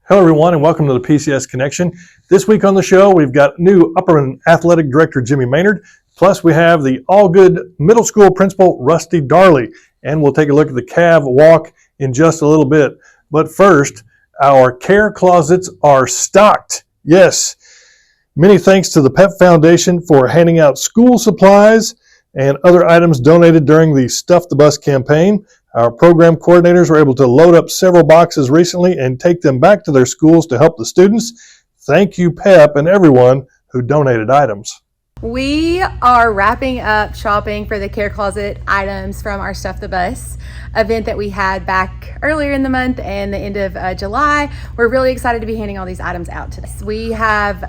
Hello, everyone, and welcome to the PCS Connection. This week on the show, we've got new Upperman Athletic Director Jimmy Maynord, plus we have the Algood Middle School Principal Rusty Darley, and we'll take a look at the Cav Walk in just a little bit. But first, our care closets are stocked. Yes, many thanks to the PEP Foundation for handing out school supplies and other items donated during the Stuff the Bus campaign. Our program coordinators were able to load up several boxes recently and take them back to their schools to help the students. Thank you, PEP, and everyone who donated items. We are wrapping up shopping for the Care Closet items from our Stuff the Bus event that we had back earlier in the month and the end of July. We're really excited to be handing all these items out today. We have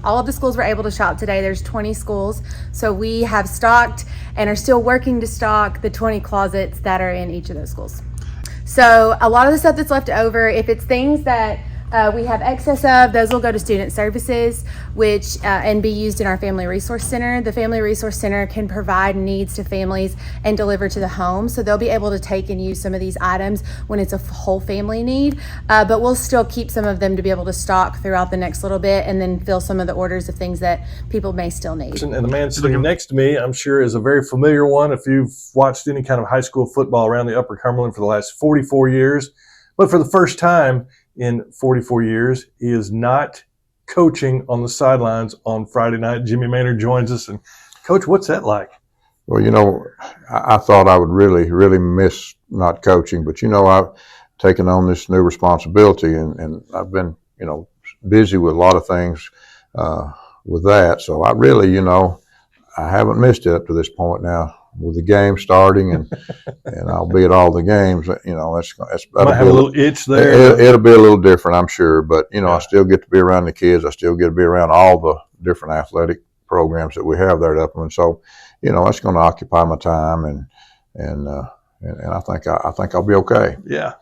all of the schools were able to shop today. There's 20 schools. So we have stocked and are still working to stock the 20 closets that are in each of those schools. So a lot of the stuff that's left over, if it's things that we have excess of, those will go to student services, which and be used in our Family Resource Center. The Family Resource Center can provide needs to families and deliver to the home. So they'll be able to take and use some of these items when it's a whole family need, but we'll still keep some of them to be able to stock throughout the next little bit and then fill some of the orders of things that people may still need. And the man sitting next to me, I'm sure, is a very familiar one if you've watched any kind of high school football around the Upper Cumberland for the last 44 years. But for the first time in 44 years, he is not coaching on the sidelines on Friday night. Jimmy Maynord joins us. And Coach, what's that like? Well, I thought I would really miss not coaching, but I've taken on this new responsibility and I've been, busy with a lot of things with that. So I really, I haven't missed it up to this point now. With the game starting and I'll be at all the games, that's might have a little itch there. It'll be a little different, I'm sure, but I still get to be around the kids. I still get to be around all the different athletic programs that we have there at Upperman. So, that's going to occupy my time, and I think I'll be okay. Yeah.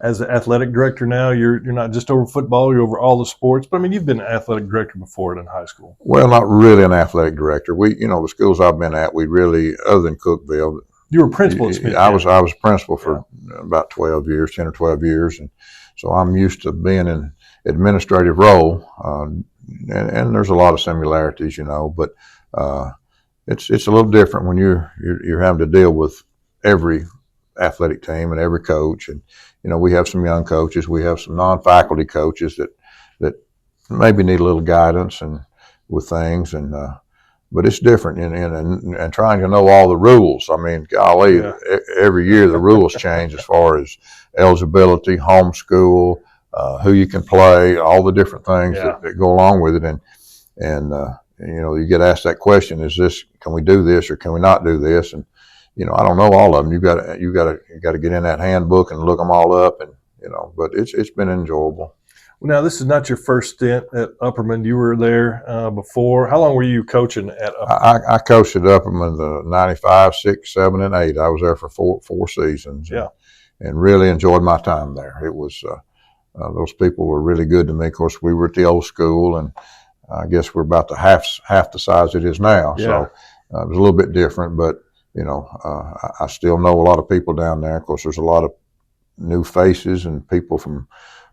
As an athletic director now, you're not just over football, you're over all the sports. But I mean, you've been an athletic director before in high school. Well, not really an athletic director. We, the schools I've been at, we really, other than Cookville. You were principal at Smith. I was principal for about 12 years, 10 or 12 years. And so I'm used to being in administrative role. And there's a lot of similarities, but it's a little different when you're having to deal with every athletic team and every coach. And, we have some young coaches, we have some non-faculty coaches that maybe need a little guidance and with things, and but it's different and trying to know all the rules. I mean, golly, every year the rules change as far as eligibility, homeschool, who you can play, all the different things that go along with it, and you get asked that question: can we do this or can we not do this? And I don't know all of them. You got to get in that handbook and look them all up, and but it's been enjoyable. Well, now this is not your first stint at Upperman. You were there before. How long were you coaching at Upperman? I coached at Upperman the 95, 6, 7, and 8. I was there for four seasons. And really enjoyed my time there. It was those people were really good to me. Of course, we were at the old school, and I guess we're about the half the size it is now. Yeah. So it was a little bit different, but. I still know a lot of people down there. Of course, there's a lot of new faces and people from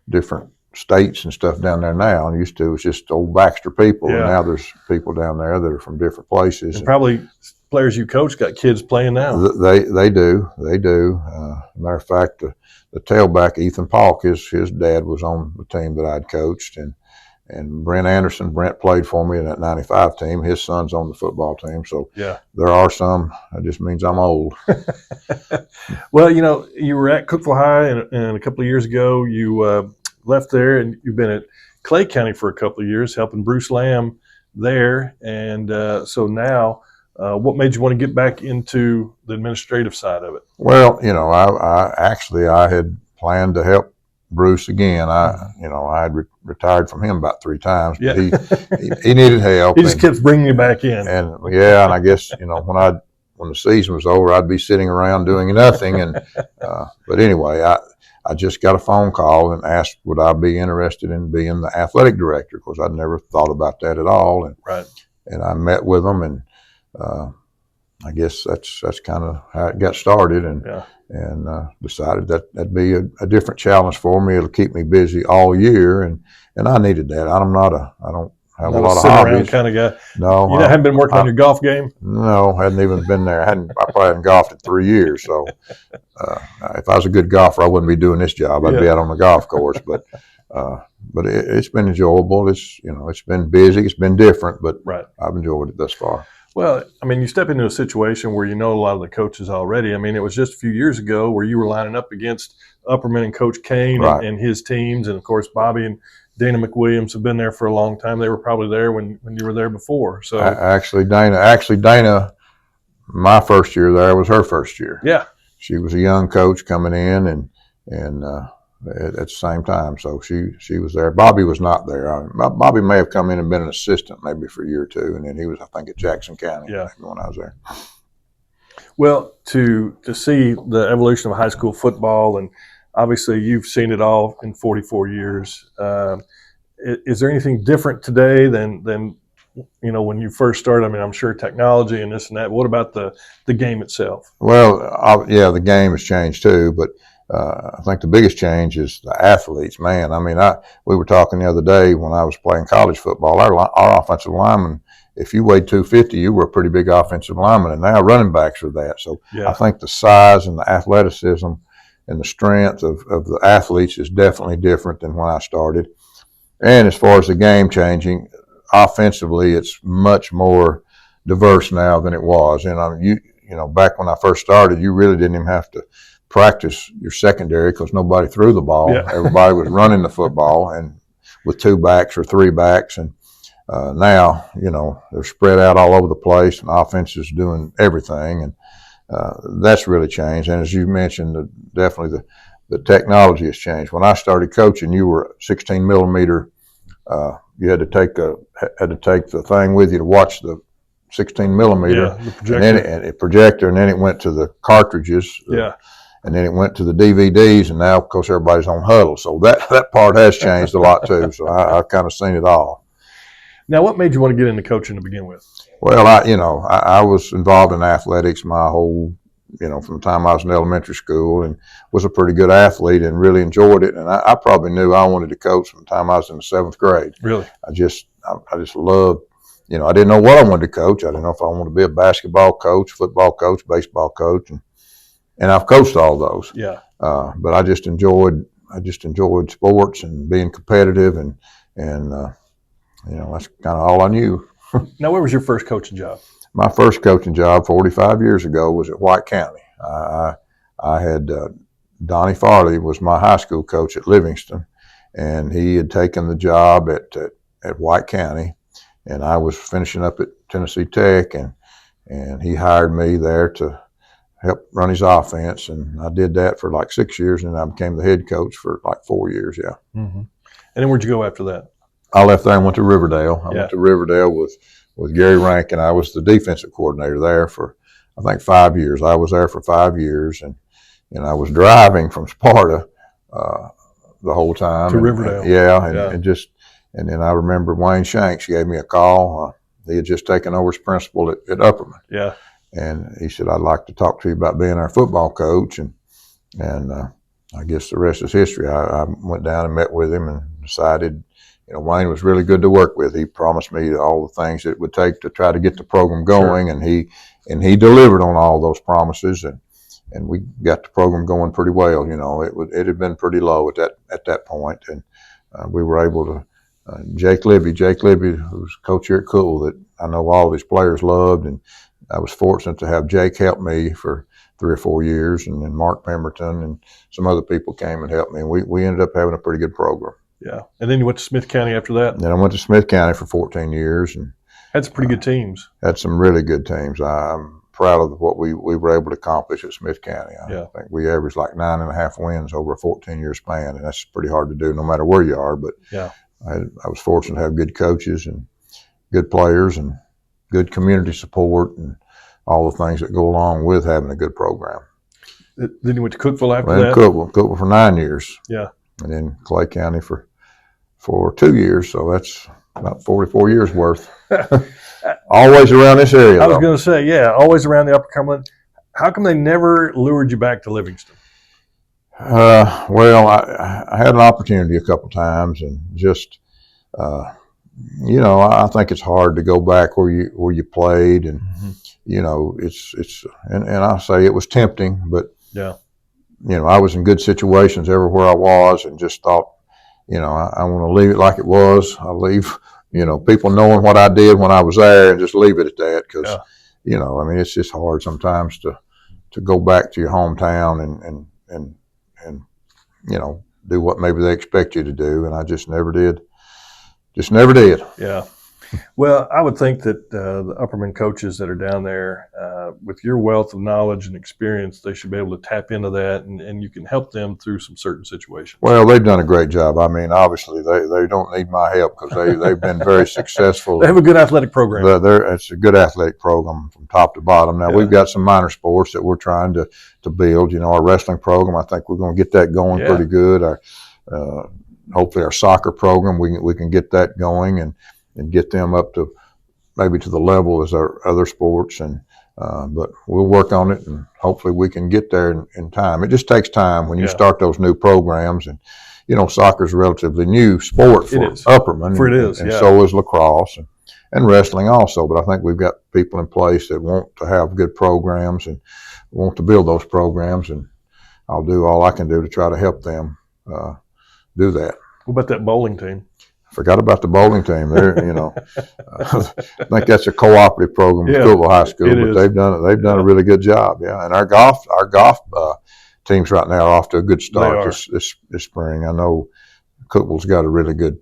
different states and stuff down there now. And used to, it was just old Baxter people. And now there's people down there that are from different places. And probably players you coach got kids playing now. They do. Matter of fact, the tailback, Ethan Paulk, his dad was on the team that I'd coached. And Brent played for me in that 95 team. His son's on the football team. So there are some. That just means I'm old. Well, you were at Cookville High, and a couple of years ago you left there, and you've been at Clay County for a couple of years, helping Bruce Lamb there. And so now, what made you want to get back into the administrative side of it? Well, I had planned to help Bruce again. I had retired from him about 3 times, but he needed help. He just kept bringing you back in. And I guess when the season was over, I'd be sitting around doing nothing. And but anyway, I just got a phone call and asked would I be interested in being the athletic director, because I'd never thought about that at all. And I met with them, and I guess that's kind of how it got started, and Yeah. Decided that that'd be a different challenge for me. It'll keep me busy all year, and I needed that. I don't have Not a lot of sit around hobbies. kind of guy. No, You haven't been working on your golf game? no, hadn't even been there. I probably hadn't golfed in 3 years. So if I was a good golfer, I wouldn't be doing this job. I'd be out on the golf course. But it's been enjoyable. It's been busy. It's been different, but Right. I've enjoyed it thus far. Well, I mean, you step into a situation where you know a lot of the coaches already. I mean, it was just a few years ago where you were lining up against Upperman and Coach Kane Right. and his teams. And, of course, Bobby and Dana McWilliams have been there for a long time. They were probably there when you were there before. So Actually, Dana, my first year there was her first year. Yeah. She was a young coach coming in, and at the same time, so she was there. Bobby was not there. Bobby may have come in and been an assistant maybe for a year or two, and then he was, I think, at Jackson County when I was there. Well, to see the evolution of high school football, and obviously you've seen it all in 44 years. Is there anything different today than when you first started? I mean, I'm sure technology and this and that. What about the game itself? Well, yeah, the game has changed too, but I think the biggest change is the athletes. Man, I mean, we were talking the other day when I was playing college football. Our offensive linemen, if you weighed 250, you were a pretty big offensive lineman, and now running backs are that. So I think the size and the athleticism and the strength of the athletes is definitely different than when I started. And as far as the game changing, offensively, it's much more diverse now than it was. And back when I first started, you really didn't even have to practice your secondary because nobody threw the ball. Yeah. Everybody was running the football, and with 2 backs or 3 backs. And now, they're spread out all over the place, and offense is doing everything. And that's really changed. And as you mentioned, definitely the technology has changed. When I started coaching, you were 16 millimeter. You had to take the thing with you to watch the 16 millimeter, the projector. and then projector, and then it went to the cartridges. And then it went to the DVDs, and now, of course, everybody's on Huddle. So that part has changed a lot too. So I've kind of seen it all. Now, what made you want to get into coaching to begin with? Well, I was involved in athletics my whole, from the time I was in elementary school, and was a pretty good athlete and really enjoyed it. And I probably knew I wanted to coach from the time I was in the 7th grade. Really? I just loved, I didn't know what I wanted to coach. I didn't know if I wanted to be a basketball coach, football coach, baseball coach, and I've coached all those. Yeah. But I just enjoyed sports and being competitive, and that's kind of all I knew. Now, where was your first coaching job? My first coaching job 45 years ago was at White County. I had Donnie Farley was my high school coach at Livingston, and he had taken the job at White County, and I was finishing up at Tennessee Tech, and he hired me there to help run his offense, and I did that for like 6 years, and I became the head coach for like 4 years. Yeah. Mm-hmm. And then where'd you go after that? I left there and went to Riverdale. I went to Riverdale with Gary Rankin. I was the defensive coordinator there for, I think, 5 years. I was there for 5 years, and I was driving from Sparta the whole time to Riverdale. And then I remember Wayne Shanks gave me a call. He had just taken over as principal at Upperman. Yeah. And he said, I'd like to talk to you about being our football coach. And I guess the rest is history. I went down and met with him and decided, Wayne was really good to work with. He promised me all the things it would take to try to get the program going. Sure. And he delivered on all those promises. And we got the program going pretty well. It had been pretty low at that point. And we were able to, Jake Libby, who's coach here at Cool, that I know all of his players loved, and I was fortunate to have Jake help me for 3 or 4 years, and then Mark Pemberton and some other people came and helped me, and we ended up having a pretty good program. Yeah, and then you went to Smith County after that? And then I went to Smith County for 14 years. And had some pretty good teams. Had some really good teams. I'm proud of what we were able to accomplish at Smith County. I think we averaged like 9.5 wins over a 14-year span, and that's pretty hard to do no matter where you are. But I was fortunate to have good coaches and good players and good community support and all the things that go along with having a good program. Then you went to Cookeville after that? Cookeville for 9 years. Yeah. And then Clay County for 2 years. So that's about 44 years worth. Always around this area. I was going to say, yeah, always around the Upper Cumberland. How come they never lured you back to Livingston? Well, I had an opportunity a couple times, and just I think it's hard to go back where you played, and and I say it was tempting, but yeah, I was in good situations everywhere I was, and just thought, I want to leave it like it was. I'll leave, people knowing what I did when I was there, and just leave it at that, because it's just hard sometimes to go back to your hometown and do what maybe they expect you to do, and I just never did. Yeah. Well, I would think that the Upperman coaches that are down there, with your wealth of knowledge and experience, they should be able to tap into that, and you can help them through some certain situations. Well, they've done a great job. I mean, obviously, they don't need my help, because they've been very successful. They have a good athletic program. It's a good athletic program from top to bottom. Now, we've got some minor sports that we're trying to build. Our wrestling program, I think we're going to get that going pretty good. Hopefully our soccer program, we can get that going and get them up to maybe to the level as our other sports, but we'll work on it, and hopefully we can get there in time. It just takes time when you start those new programs, and soccer is a relatively new sport for Upperman, and so is lacrosse and wrestling also. But I think we've got people in place that want to have good programs and want to build those programs, and I'll do all I can do to try to help them do that. What about that bowling team? Forgot about the bowling team. There, I think that's a cooperative program with Cookville High School, but they've done a really good job. Yeah, and our golf teams right now are off to a good start this spring. I know Cookville's got a really good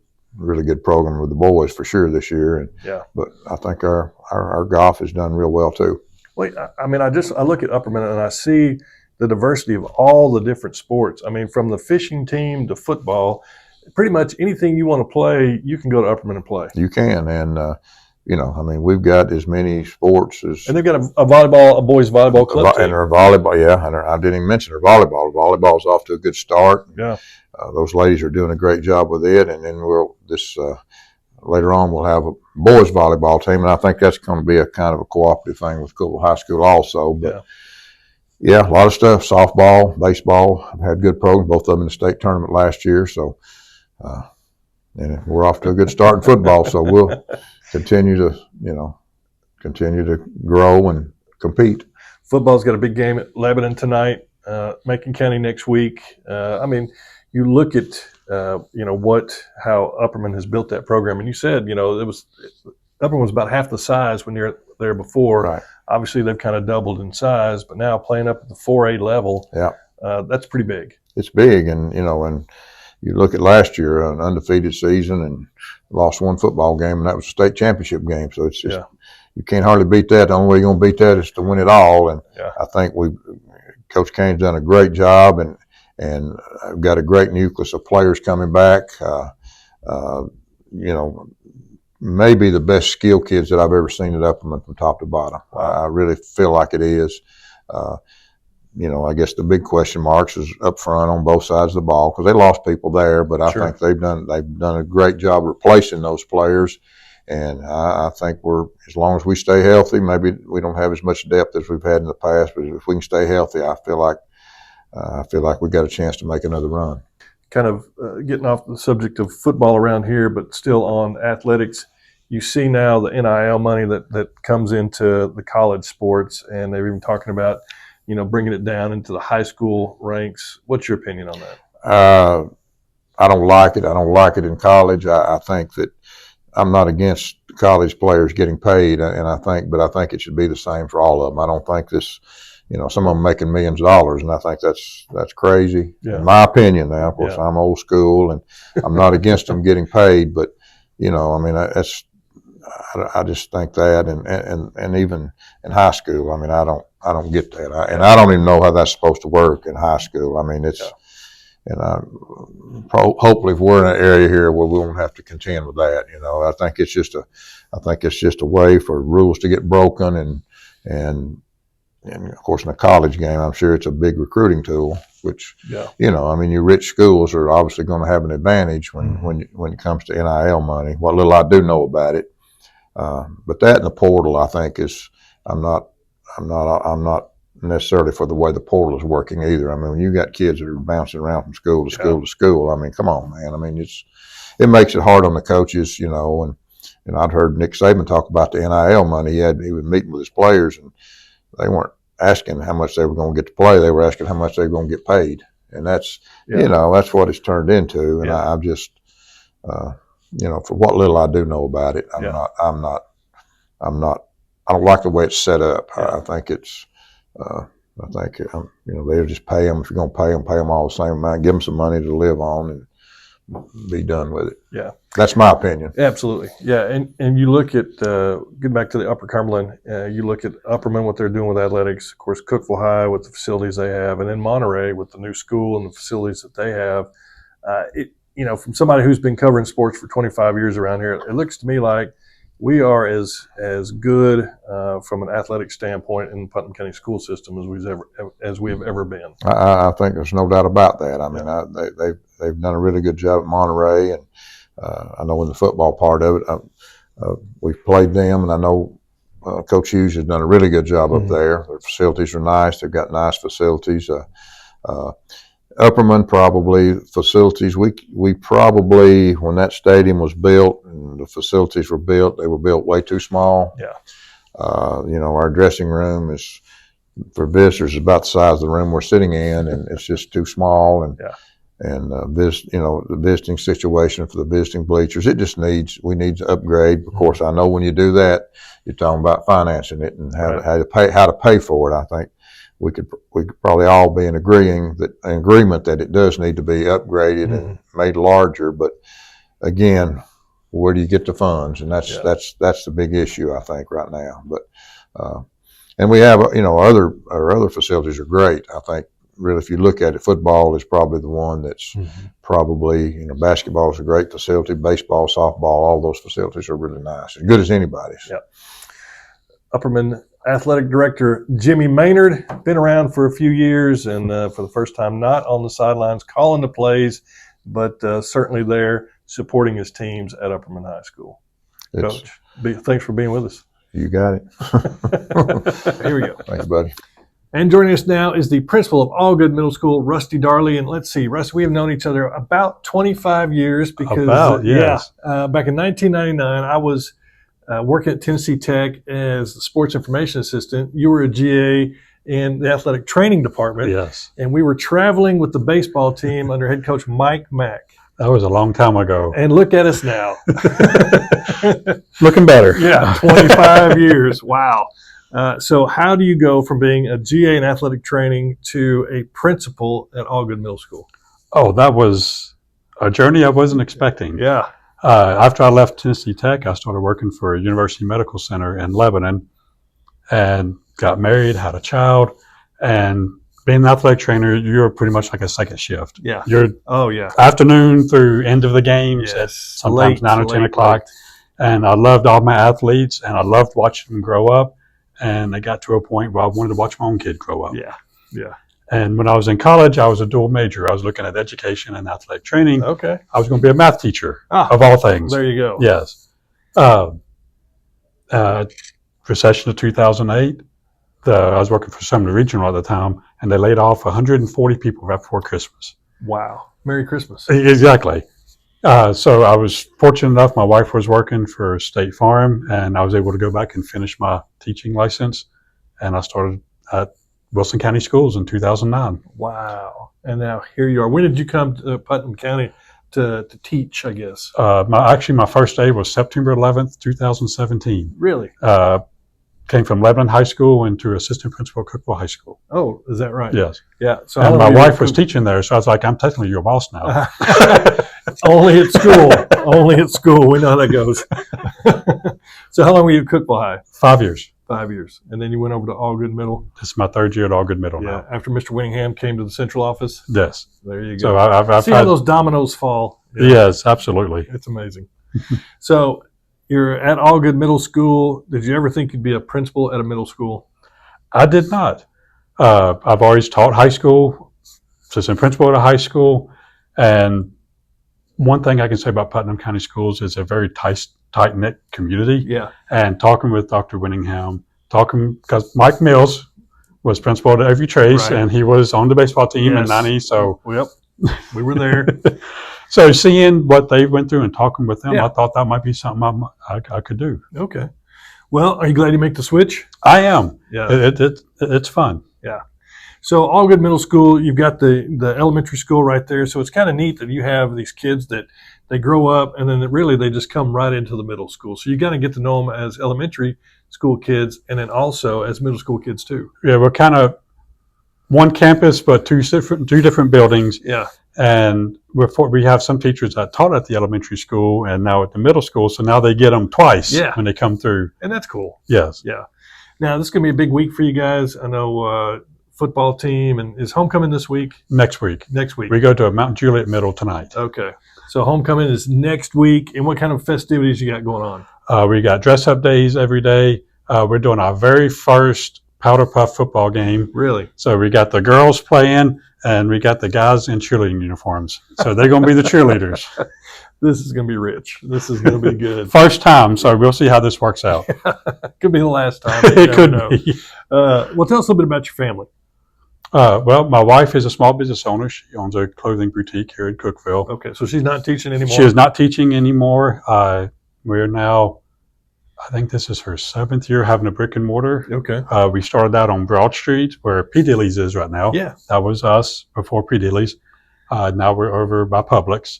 program with the boys for sure this year, but I think our golf has done real well too. Well, I mean, I look at Upperman and I see the diversity of all the different sports. I mean, from the fishing team to football. Pretty much anything you want to play, you can go to Upperman and play. You can, and we've got as many sports as. And they've got a boys volleyball club team. And their volleyball, and I didn't even mention their volleyball. Volleyball's off to a good start. Yeah, those ladies are doing a great job with it, and then later on we'll have a boys volleyball team, and I think that's going to be a kind of a cooperative thing with Cookville High School also. But a lot of stuff. Softball, baseball. I've had good programs, both of them in the state tournament last year, so. And we're off to a good start in football, so we'll continue to grow and compete. Football's got a big game at Lebanon tonight, Macon County next week. I mean, you look at how Upperman has built that program, and you said Upperman was about half the size when you're there before. Right. Obviously, they've kind of doubled in size, but now playing up at the 4A level, that's pretty big. It's big, and you look at last year, an undefeated season, and lost one football game, and that was a state championship game. So it's just you can't hardly beat that. The only way you're going to beat that is to win it all. And I think Coach Kane's done a great job, and I've got a great nucleus of players coming back. Maybe the best skill kids that I've ever seen at Upperman from top to bottom. I really feel like it is. I guess the big question marks is up front on both sides of the ball, because they lost people there, but I think they've done a great job replacing those players, and I think as long as we stay healthy, maybe we don't have as much depth as we've had in the past, but if we can stay healthy, I feel like we got a chance to make another run. Kind of getting off the subject of football around here, but still on athletics. You see now the NIL money that comes into the college sports, and they're even talking about bringing it down into the high school ranks. What's your opinion on that? I don't like it. I don't like it in college. I think that I'm not against college players getting paid, but I think it should be the same for all of them. I don't think this, some of them making millions of dollars, and I think that's crazy. In my opinion. Now, of course, I'm old school, and I'm not against them getting paid, but I just think that, and even in high school, I don't get that, and I don't even know how that's supposed to work in high school. Hopefully, if we're in an area here where we won't have to contend with that, I think it's just a way for rules to get broken, and of course, in a college game, I'm sure it's a big recruiting tool. Which your rich schools are obviously going to have an advantage when it comes to NIL money. What little I do know about it. But that and the portal, I think, I'm not necessarily for the way the portal is working either. I mean, when you got kids that are bouncing around from school to school to school, I mean, come on, man. I mean, it makes it hard on the coaches, and I'd heard Nick Saban talk about the NIL money. He was meeting with his players, and they weren't asking how much they were going to get to play. They were asking how much they were going to get paid, and that's that's what it's turned into. And I'm just, for what little I do know about it, I don't like the way it's set up. I think it's. They'll just pay them. If you're going to pay them all the same amount. Give them some money to live on and be done with it. Yeah, that's my opinion. Absolutely. Yeah, and you look at get back to the Upper Cumberland. You look at Upperman, what they're doing with athletics. Of course, Cookeville High with the facilities they have, and then Monterey with the new school and the facilities that they have. From somebody who's been covering sports for 25 years around here, it looks to me like we are as good from an athletic standpoint in the Putnam County school system as we have ever been. I think there's no doubt about that. I mean, they've done a really good job at Monterey, and I know in the football part of it, we've played them, and I know Coach Hughes has done a really good job up there. Their facilities are nice. They've got nice facilities. Upperman probably facilities. We probably, when that stadium was built and the facilities were built, they were built way too small. Yeah. Our dressing room is for visitors is about the size of the room we're sitting in, and it's just too small. And the visiting situation for the visiting bleachers, we need to upgrade. Of course, I know when you do that, you're talking about financing it and how to pay for it. I think we could probably all be in agreement that it does need to be upgraded and made larger. But again, where do you get the funds? And that's the big issue, I think, right now. But and we have our other facilities are great. I think really, if you look at it, football is probably the one that's probably basketball is a great facility. Baseball, softball, all those facilities are really nice, as good as anybody's. Yep. Upperman Athletic Director Jimmy Maynord, been around for a few years, and for the first time not on the sidelines calling the plays, but certainly there supporting his teams at Upperman High School. Coach, thanks for being with us. You got it. Here we go. Thanks, buddy. And joining us now is the principal of Algood Middle School, Rusty Darley. And let's see, Rusty, we have known each other about 25 years because back in 1999, I was working at Tennessee Tech as the sports information assistant. You were a GA in the athletic training department. Yes. And we were traveling with the baseball team under head coach Mike Mack. That was a long time ago. And look at us now. Looking better. Yeah, 25 years. Wow. So how do you go from being a GA in athletic training to a principal at Algood Middle School? Oh, that was a journey I wasn't expecting. Yeah. After I left Tennessee Tech, I started working for a University Medical Center in Lebanon and got married, had a child, and being an athletic trainer, you're pretty much like a second shift. Yeah. You're yeah. afternoon through end of the games at sometimes 9 or 10 o'clock. And I loved all my athletes, and I loved watching them grow up. And they got to a point where I wanted to watch my own kid grow up. Yeah, yeah. And when I was in college, I was a dual major. I was looking at education and athletic training. Okay. I was going to be a math teacher, of all things. There you go. Yes. Recession of 2008, I was working for Sumner Regional at the time, and they laid off 140 people right before Christmas. Wow. Merry Christmas. Exactly. So I was fortunate enough, my wife was working for State Farm, and I was able to go back and finish my teaching license. And I started at Wilson County Schools in 2009. Wow. And now here you are. When did you come to Putnam County to teach, I guess? My first day was September 11th, 2017. Really? Came from Lebanon High School into assistant principal at Cookeville High School. Oh, is that right? Yes. Yeah. So and my wife was teaching there, so I was like, I'm technically your boss now. Only at school. Only at school. We know how that goes. So how long were you at Cookeville High? 5 years. 5 years. And then you went over to Algood Middle? This is my third year at Algood Middle now. After Mr. Winningham came to the central office? Yes. There you go. So I've See how those dominoes fall? Yes, absolutely. It's amazing. So you're at Algood Middle School. Did you ever think you'd be a principal at a middle school? I did not. I've always taught high school, assistant principal at a high school, and one thing I can say about Putnam County Schools is they're very tight-knit community. Yeah. And talking with Dr. Winningham, because Mike Mills was principal at Every Trace, Right. and he was on the baseball team in Yes. '90. So, Yep. We were there. so seeing what they went through and talking with them, Yeah. I thought that might be something I could do. Okay. Well, are you glad you make the switch? I am. Yeah. It's fun. So Algood Middle School, you've got the elementary school right there. So it's kind of neat that you have these kids that they grow up and then they just come right into the middle school. So you got to get to know them as elementary school kids and then also as middle school kids too. Yeah, we're kind of one campus, but two different buildings. Yeah. And we have some teachers that taught at the elementary school and now at the middle school. So now they get them twice when they come through. And that's cool. Yes. Yeah. Now this is going to be a big week for you guys. I know football team, and is homecoming this week? Next week. We go to Mount Juliet Middle tonight. Okay. So homecoming is next week. And what kind of festivities you got going on? We got dress up days every day. We're doing our very first powder puff football game. Really? So we got the girls playing and we got the guys in cheerleading uniforms. So they're going to be the cheerleaders. This is going to be rich. This is going to be good. First time, so we'll see how this works out. Could be the last time. It could be. Well, tell us a little bit about your family. Well, my wife is a small business owner. She owns a clothing boutique here in Cookeville. Okay, so she's not teaching anymore? She is not teaching anymore. We're now, I think this is her 7th year having a brick and mortar. Okay. We started out on Broad Street where P. Dilly's is right now. Yeah. That was us before P. Dilly's. Now we're over by Publix.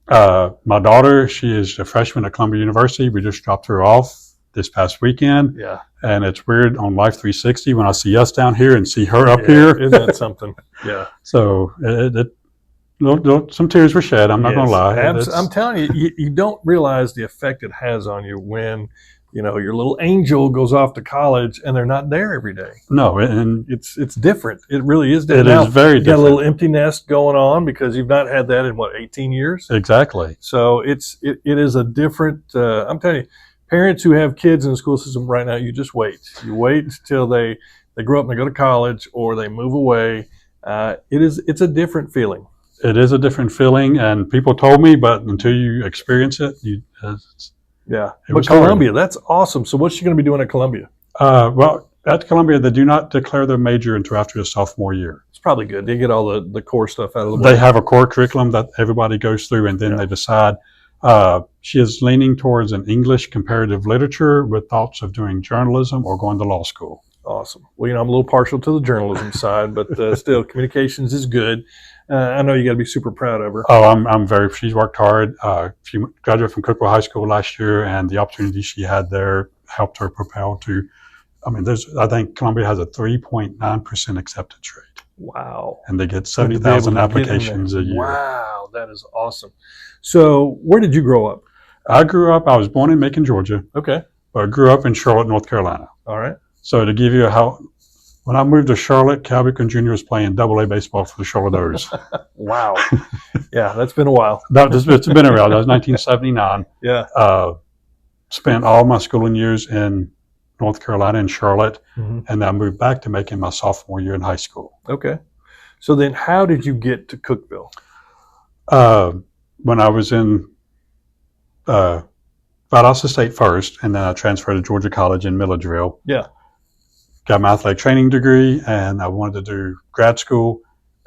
My daughter, she is a freshman at Columbia University. We just dropped her off this past weekend. Yeah. And it's weird on Life 360 when I see us down here and see her up here. Isn't that something? Yeah. So some tears were shed. I'm not going to lie. I'm telling you, you don't realize the effect it has on you when, your little angel goes off to college and they're not there every day. No, and it's different. It really is different. It is very different. You got a different. little empty nest going on because you've not had that in 18 years? Exactly. So it is a different, I'm telling you, parents who have kids in the school system right now, you just wait. You wait until they grow up and they go to college or they move away. It's a different feeling. It is a different feeling, and people told me, but until you experience it, yeah. It But was Columbia, that's awesome. So what's she going to be doing at Columbia? Well, at Columbia, they do not declare their major until after the sophomore year. It's probably good. They get all the core stuff out of the way. They have a core curriculum that everybody goes through, and then they decide. She is leaning towards an English comparative literature with thoughts of doing journalism or going to law school. Awesome. Well, I'm a little partial to the journalism side, but still, communications is good. I know you got to be super proud of her. Oh, I'm very. She's worked hard. She graduated from Cookeville High School last year, and the opportunity she had there helped her propel to. I think Columbia has a 3.9% acceptance rate. Wow. And they get 70,000 applications a year. Wow, that is awesome. So, where did you grow up? I was born in Macon, Georgia, Okay. but I grew up in Charlotte, North Carolina. All right. So to give you when I moved to Charlotte, Cal Run Jr. was playing AA baseball for the Charlotte O's. Wow. Yeah, that's been a while. It's been around. That was 1979. Yeah. Spent all my schooling years in North Carolina and Charlotte, Mhm. and I moved back to Macon my sophomore year in high school. Okay. So then how did you get to Cookeville? When I was in Valdosta State first, and then I transferred to Georgia College in Milledgeville. Yeah. Got my athletic training degree, and I wanted to do grad school.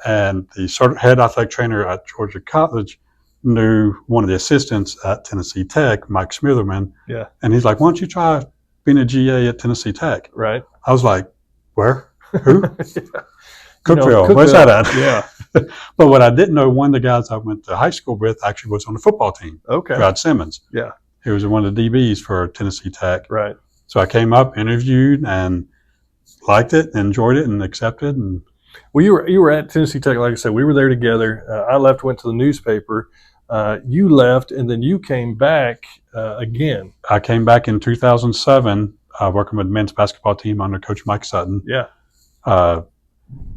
And the head athletic trainer at Georgia College knew one of the assistants at Tennessee Tech, Mike Smitherman. Yeah. And he's like, "Why don't you try being a GA at Tennessee Tech?" Right. I was like, "Where? Who?" Yeah. Cookeville. Where's that at? Yeah. But what I didn't know, one of the guys I went to high school with actually was on the football team. Okay. Brad Simmons. Yeah. He was one of the DBs for Tennessee Tech. Right. So I came up, interviewed, and liked it, enjoyed it, and accepted. And Well, you were at Tennessee Tech, like I said. We were there together. I left, went to the newspaper. You left, and then you came back again. I came back in 2007, working with the men's basketball team under Coach Mike Sutton. Yeah.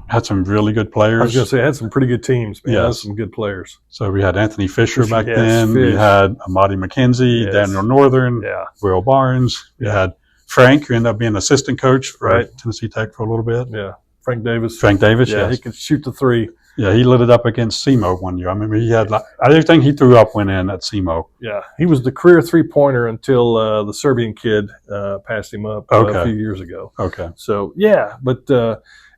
Had some really good players. I was going to say, I had some pretty good teams, man. Yes. I had some good players. So we had Anthony Fisher back Yes, then. Fish. We had Amadi McKenzie, Yes. Daniel Northern, Yeah. Will Barnes. We Yeah. had Frank, who ended up being assistant coach for Right. Tennessee Tech for a little bit. Yeah. Frank Davis. Frank Davis, Yeah, yes. he could shoot the three. Yeah, he lit it up against SEMO one year. I mean, he had everything he threw up went in at SEMO. Yeah, he was the career 3-pointer until the Serbian kid passed him up a few years ago. Okay. So yeah, but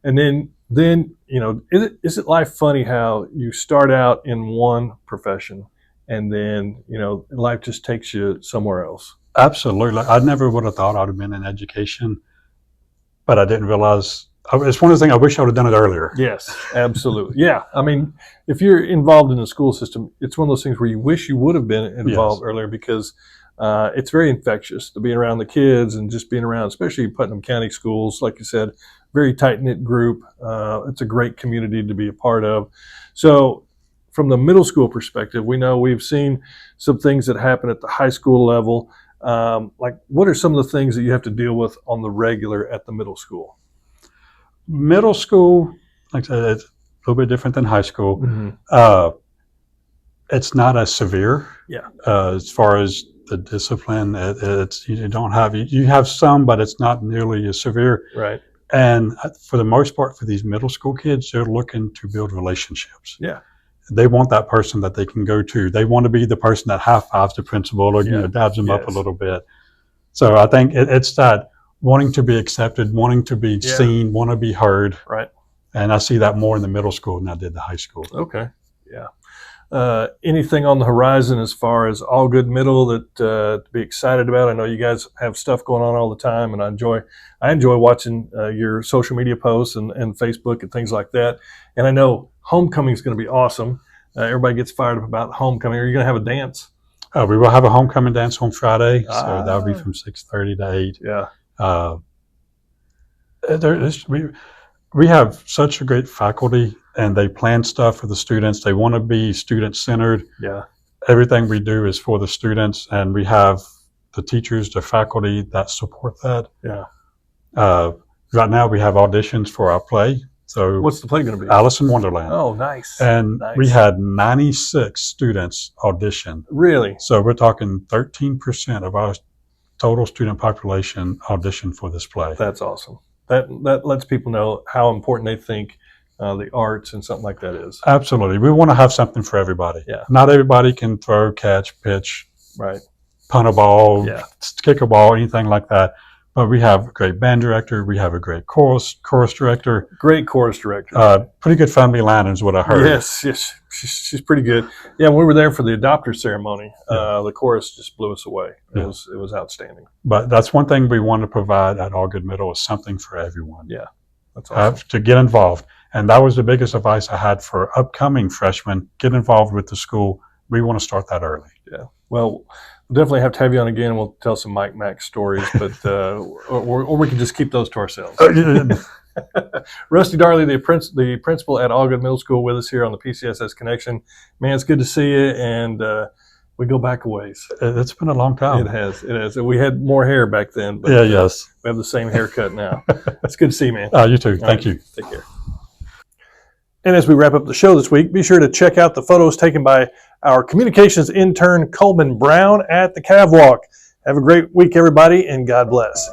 and then is it life funny how you start out in one profession and then life just takes you somewhere else? Absolutely. I never would have thought I'd have been in education, but I didn't realize. It's one of the things I wish I would have done it earlier. Yes, absolutely. Yeah, I mean, if you're involved in the school system, it's one of those things where you wish you would have been involved earlier because it's very infectious to be around the kids and just being around, especially Putnam County schools, like you said, very tight-knit group. It's a great community to be a part of. So from the middle school perspective, we know we've seen some things that happen at the high school level. Like what are some of the things that you have to deal with on the regular at the middle school? Middle school, like I said, it's a little bit different than high school. Mm-hmm. It's not as severe. Yeah. As far as the discipline, you have some, but it's not nearly as severe. Right. And for the most part, for these middle school kids, they're looking to build relationships. Yeah. They want that person that they can go to. They want to be the person that high-fives the principal or dabs them up a little bit. So I think it's that wanting to be accepted, wanting to be seen, want to be heard. Right. And I see that more in the middle school than I did the high school. Okay. Yeah. Anything on the horizon as far as Algood Middle that to be excited about? I know you guys have stuff going on all the time, and I enjoy watching your social media posts and Facebook and things like that. And I know homecoming is going to be awesome. Everybody gets fired up about homecoming. Are you going to have a dance? We will have a homecoming dance on Friday, so that'll be from 6:30 to 8. Yeah. We have such a great faculty, and they plan stuff for the students. They want to be student-centered. Yeah. Everything we do is for the students, and we have the teachers, the faculty that support that. Yeah. Right now, we have auditions for our play. So what's the play going to be? Alice in Wonderland. Oh, nice. And we had 96 students audition. Really? So we're talking 13% of our total student population audition for this play. That's awesome. That lets people know how important they think the arts and something like that is. Absolutely. We want to have something for everybody. Yeah. Not everybody can throw, catch, pitch, right, punt a ball, kick a ball, anything like that. But we have a great band director. We have a great chorus director. Great chorus director. Pretty good family line is what I heard. Yes. She's pretty good. Yeah, when we were there for the adopter ceremony, the chorus just blew us away. It was outstanding. But that's one thing we want to provide at Algood Middle is something for everyone. Yeah, that's awesome. To get involved. And that was the biggest advice I had for upcoming freshmen. Get involved with the school. We want to start that early. Yeah. Well, we'll definitely have to have you on again. We'll tell some Mike Mack stories, but or we can just keep those to ourselves. Rusty Darley, the principal at Algood Middle School, with us here on the PCSS Connection. Man, it's good to see you, and we go back a ways. It's been a long time. It has. We had more hair back then, but yes, we have the same haircut now. It's good to see you, man. You too. Thank you. Take care. And as we wrap up the show this week, be sure to check out the photos taken by our communications intern, Coleman Brown, at the Cav Walk. Have a great week, everybody, and God bless.